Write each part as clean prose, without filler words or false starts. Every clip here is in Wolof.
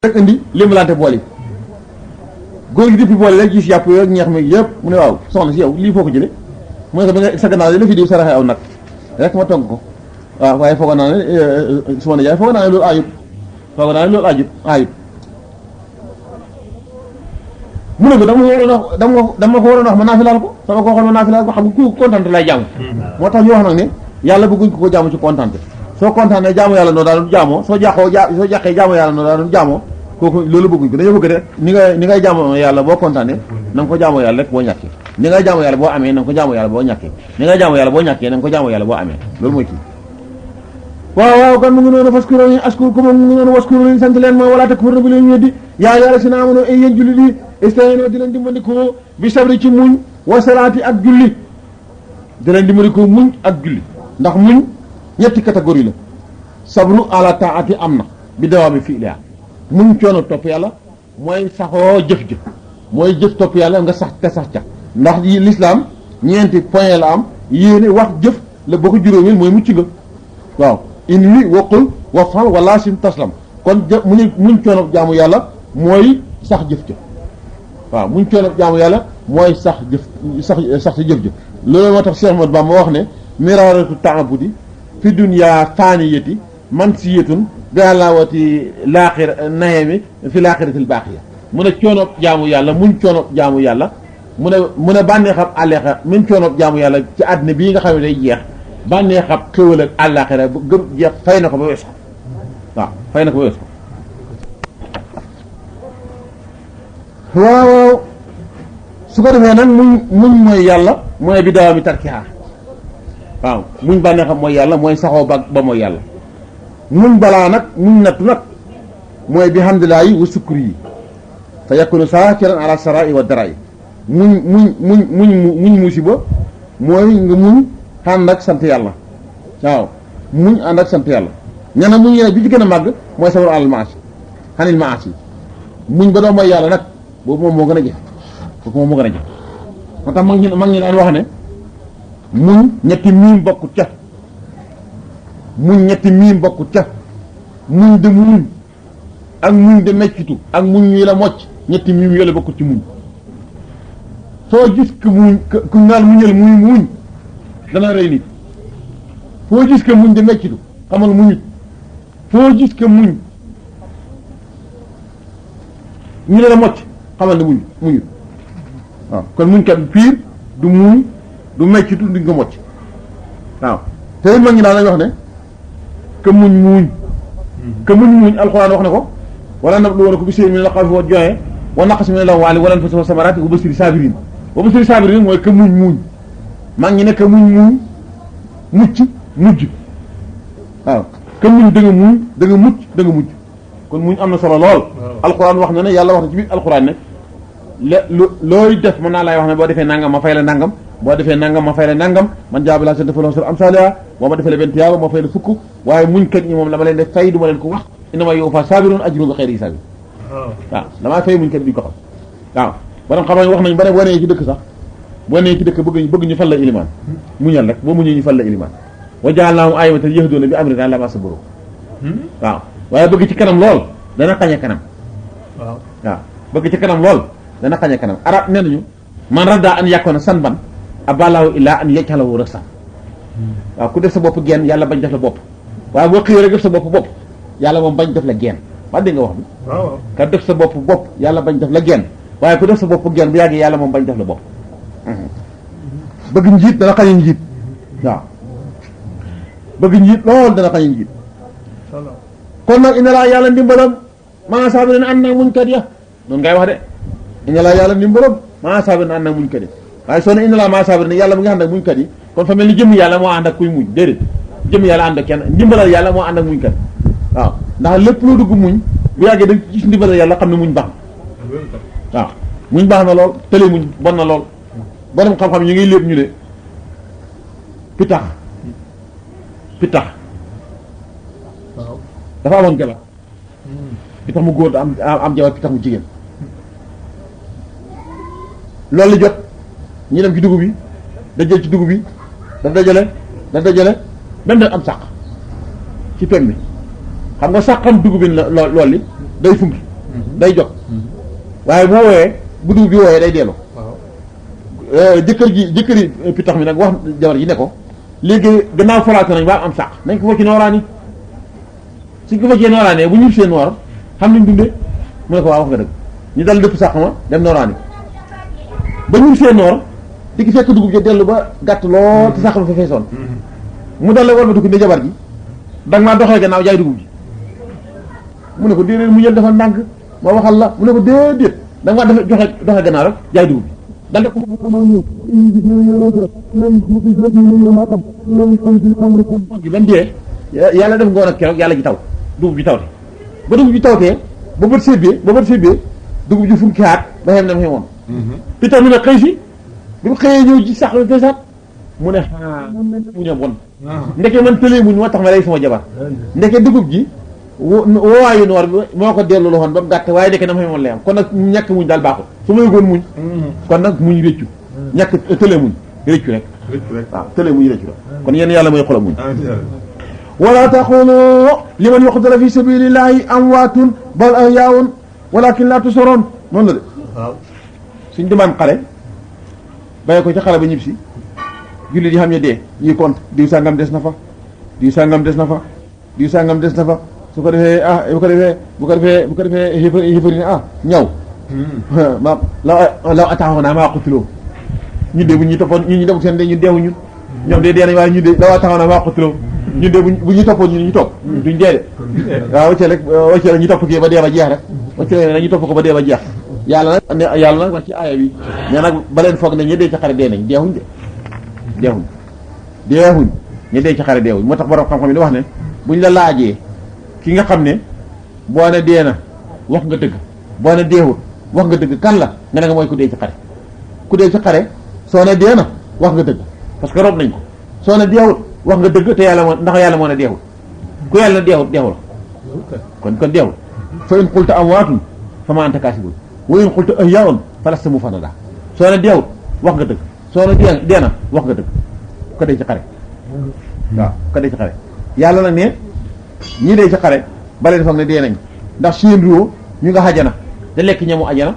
rek indi limbalante bool yi góor gi depuis boole rek gis yàpp yooyu ak ñeex mi yëpp mu ne waaw soxna si yow lii foo ko jële mu ne ko ba nga sa gannaaw la fi diw saraxe aw nag rek ma togg ko waaw waaye foog naa ne su ma ne jaay foog naa ne loolu ayut foog naa ne loolu ayut mu ne ko dama ko waroon wax ma naafilaal ko sama ko waxoon ma naafilaal ko xam nga ku kontante lay jaamu moo tax ñu wax nag ne yàlla bëgguñ ko jaamu ci kontante soo kontaanee jaamu yàlla noo daanu jaamoo soo jàqee jaamu yàlla noo daanu jaamoo kooku loolu bëgguñ ko dañoo bëgg de ni ngay jaamoo yàlla boo kontaanee na nga ko jaamoo yàlla rek boo ñàkkee ni ngay jaamoo yàlla boo amee na nga ko jaamoo yàlla boo ñàkkee ni ngay jaamoo yàlla boo ñàkkee na nga ko jaamoo yàlla boo amee loolu mooy kii waaw kon mu ngi noonu faskuruni askurkum mu ngi noonu waskuruni sant leen mooy wala takfuruna bi leen weddi yaa yàlla si na amono ay yéen julli di istaino di leen dimbandikoo bi sabri ci muñ wa salaati ak julli di leen dimbandikoo muñ ak julli ndax muñ ñetti catégorie la sabru ala taati am na bi dawaami fii ilaa muñ coono topp yàlla mooy saxoo jëf-jëf mooy jëf topp yàlla nga sax te sax ca ndax l'islam ñeenti point la am yéene wax jëf la boo ko juróomeel mooy mucc nga waaw in wi waqul wafal wala sim taslam kon muñ coono jaamu yàlla mooy sax jëf-jëf waaw muñ coono jaamu yàlla mooy sax jëf sax sa jëf-jëf loolu moo tax Cheikh Ahmadou Bamba wax ne miraratu ta'abudi fi dunya faniyati mansiyatun bi alawati laaxir nayami fi laaxiratil baaxiya mu ne coono jaamu yàlla muñ coono jaamu yàlla mu ne bànneexam àllaaxira muñ coono jaamu yàlla ci àddina bii nga xam ne day jeex bànneexam xéwal ak àllaaxira bu gëm jeex fay na ko ba wees ko waaw fay na ko ba wees ko waaw su ko defee nag muñ mooy yàlla mooy bi dawaami tarkiha waaw muñ bànneexam mooy yàlla mooy saxoo ba mooy yàlla muñ balaa nag muñ nattu nag mooy bi hamdulillah yi wa sukri yi fa yakunu saakiran ala sarai wa darai muñ musiba mooy nga muñ ànd ak sant yàlla waaw muñ ànd ak sant yàlla ñana muñ yene bi ci gën a màgg mooy sabru alal maasi xanil maasi muñ ba doo mooy yàlla nag boobu moom moo gën a jëf kooku moom moo gën a jëf moo tax mag ñi daan wax ne muñ ñetti miim bokkut ca muñ ñetti miim bokkut ca muñ de muñ ak muñ de meccitu ak muñ yi la mocc ñetti miim yooyu la bokkut ci muñ soo gis que muñ ku naan muñal muñ dana rey nit foo gis que muñ de meccitu xamal muñut foo gis que muñ ñu la mocc xamal ne muñut waaw kon muñ kat piir du muñ du meccitu du nga mocc waaw te mag ñi daal lañ wax ne que muñ alxuraan wax na ko wala nabluwannakum bi shay'in min al-khawfi wal-ju'i wa naqsin min al-amwali wal-anfusi was-samarati wa bashiri sabirin mooy que muñ mag ñi ne que muñ mucc mujj waaw que muñ da nga muñ da nga mucc da nga mujj kon muñ am na solo lool alxuraan wax na ne yàlla wax na ci biir alxuraan ne looy def mën naa lay wax ne boo defee nangam ma fay la nangam boo defee nangam ma fay la nangam man jaabi laa seen defalon am salia boo ma defee la benn tiyaaba ma fay la fukk waaye muñ kat ñi moom la ma leen def fay du ma leen ko wax innama yuwaffa saabirun ajruhum bi xayri hisaab waaw damaa fay muñ kat bi ko xam waaw borom xam wax nañ ba ne boo nee ci dëkk sax boo nee ci dëkk bëgg ñu fal la ilimaan muñal rek boo muñee ñu fal la ilimaan wa ja'alnaahum a'immatan yahduuna bi amrinaa lammaa sabaru waaw waaye bëgg ci kanam lool dana xañe kanam waaw bëgg ci kanam lool dana xañe kanam arab nee nañu man radda an yakuna sanban abalaahu illaa an yaj'alahu rasan waaw ku def sa bopp genn yàlla bañ def la bopp waaye boo xëyee rek def sa bopp yàlla moom bañ def la genn ba dégg nga wax bi ka def sa bopp yàlla bañ def la genn waaye ku def sa bopp genn bu yàggee yàlla moom bañ def la bopp bëgg njiit dana xañe njiit waaw bëgg njiit lool dana xañe njiit kon nag inna laa yàlla ndimbalam maa saabiriin ànd nag muñkat ya noonu ngay wax de inna laa yàlla ndimbalam maa saabiriin ànd nag muñkat ya waaye soo ne inna laa maa saabiriin yàlla mu ngi ànd ak muñkat yi kon fa mel ni jëmm yàlla moo ànd ak kuy muñ déedéet jëmm yàlla ànd ak kenn ndimbalal yàlla moo ànd ak muñkat waaw ndax lépp loo dugg muñ bu yàggee da nga gis ndimbalal yàlla xam ne muñ baax na waaw muñ baax na lool tële muñ bon na lool borom xam-xam ñu ngi lépp ñu ne pitax dafa amoon jabar pitax mu góor am jabar pitax mu jigéen loolu li jot ñu dem ci dugub bi dajale ci dugub bi daf dajale benn am sàq ci pem bi xam nga sàqam dugub bi lool li day funki day jot waaye bu wooyee bu dugub bi wooyee day delloo jëkkëri pitax mi nag wax jabar ji ne ko léegi gannaaw falaatu nañ waa am sàq nañ ko fa ci nooraani suñ ko fa ci nooraanee bu ñib seen noor xam nañ dundee mu ne ko waa wax nga dëgg ñu dal dëpp sàq ma dem nooraani ba ñib seen noor di ki fekk dugub ji dellu ba gàtt lool te sàq ma fa feesoon mu dal la walbatu ko ne jabar ji danga maa doxee gannaaw jaay dugub ji mu ne ko déedéet mu jël dafa ndànk ma waxal la mu ne ko déedéet da nga maa doxee gannaaw rek jaay dugub ji dal de ko gi ban dee yàlla def ngoon ak keroog yàlla ji taw dugub ji tawte ba dugub ji tawtee ba bët sébbee dugub ji funki haat ba xem nam xemoon pitax mi nag xëy si bi mu xëyee ñëw ji sax feesaat mu ne muñ a bon ndeke man tëlee muñ moo tax ma lay sama jabar ndeke dugub ji woowaayu noor bi moo ko dellu loxoon ba mu gàtt waaye ndeke na ma xemoon lay am kon nag ñàkk muñ daal baaxul su ma yëgoon muñ kon nag muñ réccu ñàkk tëlee muñ réccu rek waaw tëlee muñ réccu rek kon yéen yàlla mooy xolam muñ wala taqulu liman yuqtala fi sabilillahi amwaatun bal ahyaa'un walakin la tusarun noonu la de suñ demaan xale bàyyi ko ci xale ba ñib si jullit yi xam ne dee ñuy compte diw sàngam des na fa diw sàngam des na fa diw sàngam des na fa su ko defee bu ko defee xéefari ne ñaw ma law ataaxoonaa maa qutiloo ñun de bu ñu toppoon ñun ñu dem seen de ñun deewu ñun ñoom de dee nañ waaye ñun de law ataaxoonaa maa qutiloo ñun de bu ñu toppoon ñun ñu topp duñ dee de waaw wacce rek ñu topp kii ba dee ba jeex rek wacce rek ñu topp ko ba dee ba jeex yàlla nag wax ci aaya bi mais nag ba leen foog ne ñi dee ci xare dee nañ deewuñ de deewuñ ñu dee ci xare deewuñ moo tax borom xam-xam yi di wax ne buñ la laajee ki nga xam ne boo ne dee na wax nga dëgg boo ne deewul wax nga dëgg kan la nga ne nga mooy ku dee ci xare ku dee ci xare soo ne dee na wax nga dëgg parce que rob nañ ko soo ne deewul wax nga dëgg te yàlla moo ndax yàlla moo ne deewul ku yàlla ne deewul kon deewul fa in qulta amwaatun fa ma anta kaasibun wa in qulta ahyaa'un falasta mufanada soo ne deewul wax nga dëgg soo ne dee na wax nga dëgg ko dee ci xare waaw ko dee ci xare yàlla nag ne ñii dee ci xare baleen foog ne dee nañ ndax seen ruo ñu nga xajana te lekk ñamu ajana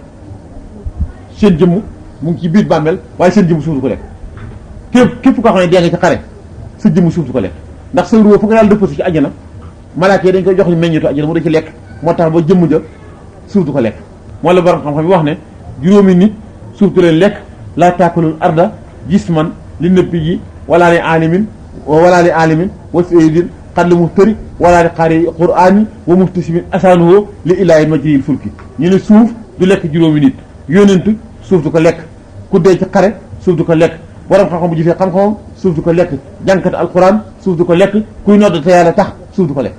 seen jëmm mu ngi ci biir bàmmeel waaye seen jëmm suuf du ko lekk képp koo xam ne dee nga ci xare sa jëmm suuf du ko lekk ndax sa ruo fu nga yàlla dëppasi ci ajana malaaka yi dañ koy jox ñu meññetu ajana mu da ci lekk moo tax ba jëmm ja suuf du ko lekk moo la borom xam-xam yi wax ne juróomi nit suuf du leen lekk laa taakulul arda jisman li nëppi ji walaa li alimin wa sayyidin xat la muhtari walaa li xaari qur'ani wa muhtasimin asaanuhu li ilaahi majril fulki ñu ne suuf du lekk juróomi nit yónent suuf du ko lekk ku dee ci xare suuf du ko lekk borom xam-xam bu jëfee xam-xamam suuf du ko lekk jànkat alquran suuf du ko lekk kuy nodd te yàlla tax suuf du ko lekk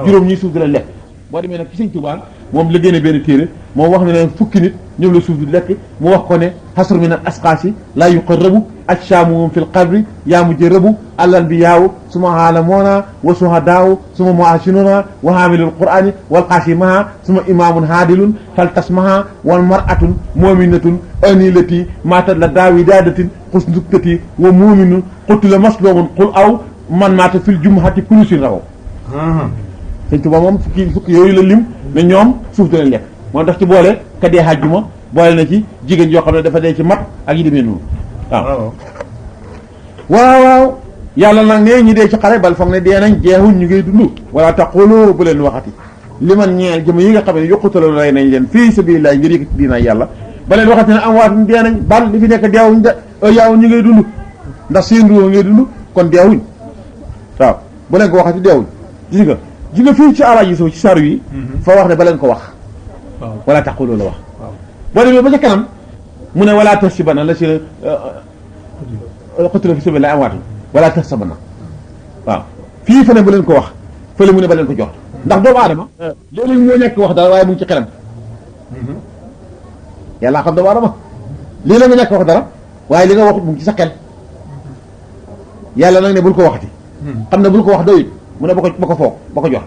juróom ñi suuf du leen lekk boo demee nag ci Sëñ Tuubaa moom la génne benn téere moom wax ne leen fukki nit ñoom la suuf du lekk mu wax ko ne xasru min al asqaasi laa yuqarrabu ajsaamuhum fi l qabri yaa mujarabu al anbiyaawu suma aalamoona wa suhadaawu suma muasinuna wa haamilul qur'ani wal qaasimaha suma imaamun haadilun fal tasmaha wal mar'atun muminatun anilati maatat la daawi daadatin xusnuktati wa muminun qutila masloomun qul aw man maata fil jumhati kulusin raw Sëñ Tuubaa moom fukki yooyu la lim ne ñoom suuf du leen lekk moo tax ci boole ka dee xajjuma boole na ci jigéen yoo xam ne dafa dee ci mat ak yi demee noonu waaw yàlla nag ne ñi dee ci xare bal foog ne dee nañ jeexuñ ñu ngay dund wala taqulu bu leen waxati li man ñeel jëm yi nga xam ne yuqtalu rey nañ leen fii sabilillah ngir yëkkati diina yàlla ba leen waxati ne am waatun dee nañ bal li fi nekk deewuñ de yaawuñ ñu ngay dund ndax seen ruuwa ngay dund kon deewuñ waaw bu leen ko waxati deewuñ gis nga fii ci alaaji so ci saru yi fa wax ne ba leen ko wax wala taqulu la wax boo demee ba ca kanam mu ne wala tahsabanna la si qutila fi sabilillahi amwaatun wala tahsabanna waaw fii fa ne ba leen ko wax fële mu ne ba leen ko jox ndax doomu aadama léeg-léeg moo ñàkk wax dara waaye mu ngi ci xelam yàlla xam doomu aadama lii la nga ñàkk wax dara waaye li nga waxut mu ngi ci sa xel yàlla nag ne bul ko waxati xam ne bul ko wax doyut mu ne ba ko foog ba ko jot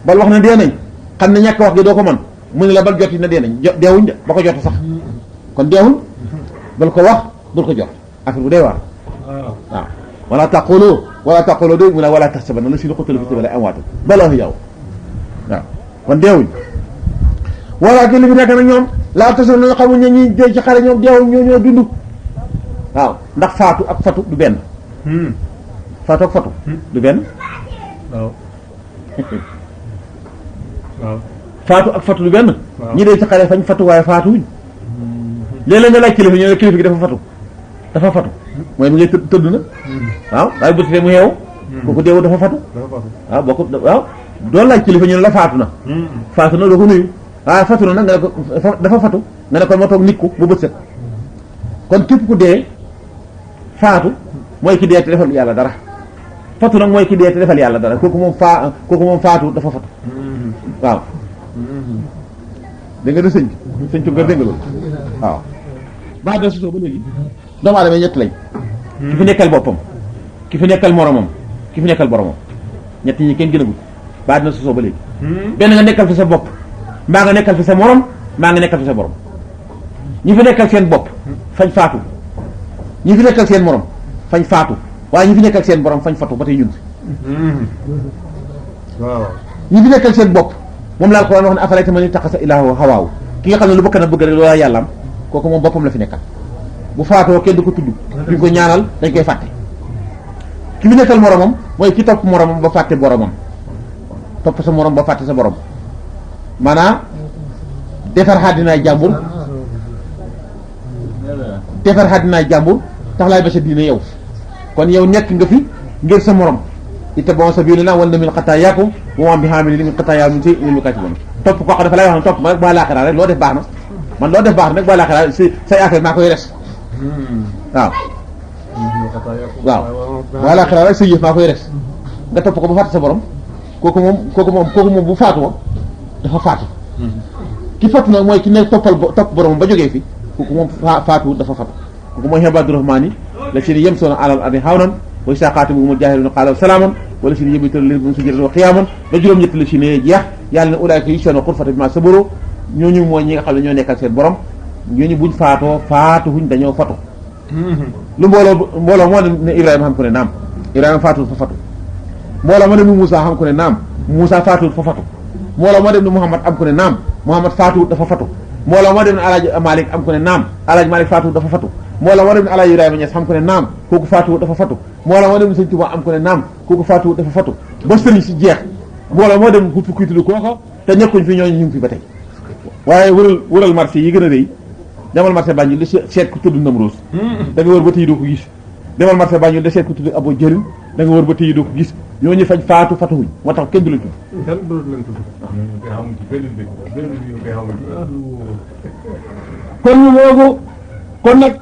bal wax na dee nañ xam ne ñàkk wax gi doo ko mën mu ne la bal jot yi na dee nañ deewuñ de ba ko jot sax kon deewul bal ko wax bul ko jot affaire bu dee waar waaw wala taqulu dé mu ne wala tahsabanna allaziina qutilu fii sabiilillaahi amwaatun bal ahyaa'un waaw kon deewuñ wala ke li fi nekk nag ñoom laa taso na xamuñ ne ñi dee ci xare ñoom deewuñ ñoo dund waaw ndax faatu ak fatu du benn faatu ak fatu du benn waaw waaw faatu ak fatu du benn ñi dee ci xare fañ fatu waaye faatuwuñ léeg-léeg nga laaj kilifa ñu ne kilifa gi dafa fatu mooy mu ngi tëdd na waaw waaye bu tee mu yeewu kooku deewu dafa fatu waaw boo ko waaw doon laaj kilifa ñu ne la faatu na doo ko nuyu waaye fatu na nag nga ne ko dafa fatu nga ne kon moo toog nit ku bu bët set kon képp ku dee faatu mooy ki dee te defal yàlla dara fatu nag mooy ki dee te defal yàlla dara kooku moom faatu dafa fatu waaw dégg nga de sëñ cu nga dégg nga loolu waaw baa da sosoo ba léegi doomu aadama ñett lañ ki fi nekkal boppam ki fi nekkal moromam ki fi nekkal boromam ñett ñi kenn gën a gudd baa dina sosoo ba léegi benn nga nekkal fi sa bopp mbaa nga nekkal fi sa morom mbaa nga nekkal fi sa borom ñi fi nekkal seen bopp fañ faatu ñi fi nekkal seen morom fañ faatu waaye ñi fi nekkal seen borom fañ fatu ba tey ñun waaw ñi fi nekkal seen bopp moom laa ko wax ne afalayta man ittaxasa ilaahu hawaahu ki nga xam ne lu bokk na bëgg rek loolaa yàllaam kooku moom boppam la fi nekkal bu faatoo kenn du ko tudd duñ ko ñaanal dañ koy fàtte ki fi nekkal moromam mooy ki topp moromam ba fàtte boromam topp sa morom ba fàtte sa borom maanaam defar xaddinaay jàmbur tax laay ba sa diine yow kon yow nekk nga fi ngir sa morom ittabi'u sabiilana wal min xataayaakum wa maa bi haamiliin min xataayaahum min shay'in illaa kaatibuun topp koo xam dafa lay wax ne topp ma rek ba laaxiraa rek loo def baax na man loo def baax na rek ba laaxiraa say affaire maa koy res waaw ba laaxiraa rek say yëf maa koy res nga topp ko ba fàtte sa borom kooku moom bu faatoo dafa faatu ki fatu nag mooy ki ne topp borom ba jógee fi kooku moom faatu dafa fatu kooku mooy ibaadu rahmaani la si yamsuuna alal ardi hawnan wa izaa xaatabahumul jaahiluuna qaaluu salaaman wala si yabituuna li rabbihim sujjadan wa qiyaaman ba juróom-ñett la si ne jeex yàlla ne ulaa'ika yujzawna ghurfatan bimaa sabaru ñooñu mooy ñi nga xam ne ñoo nekkal seen borom ñooñu buñ faatuwuñ dañoo fatu lu mbooloo moo ne Ibrahima xam ko ne naam Ibrahima faatuwul fa fatu mbooloo moo dem ni Moussa xam ko ne naam Moussa faatuwul fa fatu mbooloo moo dem ni Muhammad am ko ne naam Muhammad faatuwul dafa fatu mbooloo moo dem ne Alaaji Malik am ko ne naam Alaaji Malik faatuwul dafa fatu mbooloo moo dem ne Alaaji Ibrahima Ñas xam ko ne naam kooku faatuwul dafa fatu mbooloo moo dem ne Sëñ Tuubaa am ko ne naam kooku faatuwul dafa fatu ba sëriñ si jeex mbooloo moo dem ku fi kuytulu kooko te nekkuñ fi ñooñu ñu ngi fi ba tey waaye wëral marché yi gën a rëy demal marché Banjul di seet ku tudd Namroos da nga wër ba tey doo ko gis demal marché Banjul di seet ku tudd Abo Jërin da nga wër ba tey doo ko gis ñooñu fañ faatuwuñ moo tax kenn du leen tudd kon ñu moogu kon nag